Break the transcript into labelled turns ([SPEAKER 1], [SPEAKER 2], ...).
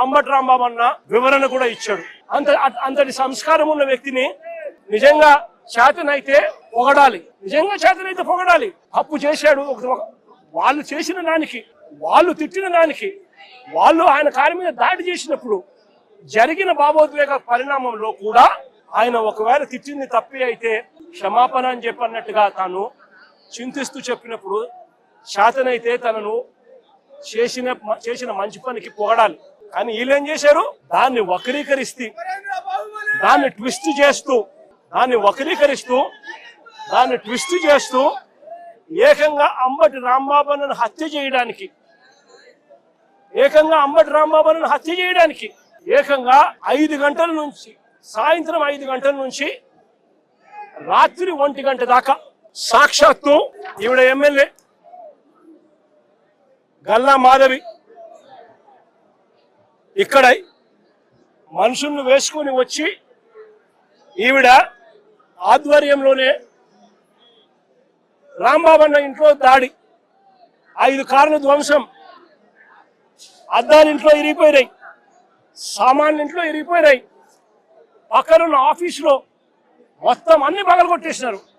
[SPEAKER 1] అంబటి రాంబాబు అన్న వివరణ కూడా ఇచ్చాడు. అంతటి సంస్కారం ఉన్న వ్యక్తిని నిజంగా చేతనైతే పొగడాలి, నిజంగా చేతనైతే పొగడాలి. తప్పు చేశాడు, వాళ్ళు చేసిన దానికి, వాళ్ళు తిట్టిన దానికి, వాళ్ళు ఆయన కారి మీద దాడి చేసినప్పుడు జరిగిన భావోద్వేగ పరిణామంలో కూడా ఆయన ఒకవేళ తిట్టింది తప్పి అయితే క్షమాపణ అని చెప్పన్నట్టుగా తాను చింతిస్తూ చెప్పినప్పుడు చేతనైతే తనను చేసిన మంచి పనికి పొగడాలి. కానీ వీళ్ళు ఏం చేశారు, దాన్ని వక్రీకరిస్తూ దాన్ని ట్విస్ట్ చేస్తూ ఏకంగా అంబటి రాంబాబును హత్య చేయడానికి ఏకంగా 5 గంటల నుంచి సాయంత్రం 5 గంటల నుంచి రాత్రి 1 గంట దాకా సాక్షాత్తు ఈవిడ ఎమ్మెల్యే గల్లా మాధవి ఇక్కడ మనుషులను వేసుకొని వచ్చి ఈవిడ ఆధ్వర్యంలోనే రాంబాబు అన్న ఇంట్లో దాడి, 5 కార్ల ధ్వంసం, అద్దాలు ఇంట్లో ఇరిగిపోయినాయి, సామాన్లు ఇంట్లో ఇరిగిపోయినాయి, పక్కనున్న ఆఫీసులో మొత్తం అన్ని పగలగొట్టేసినారు.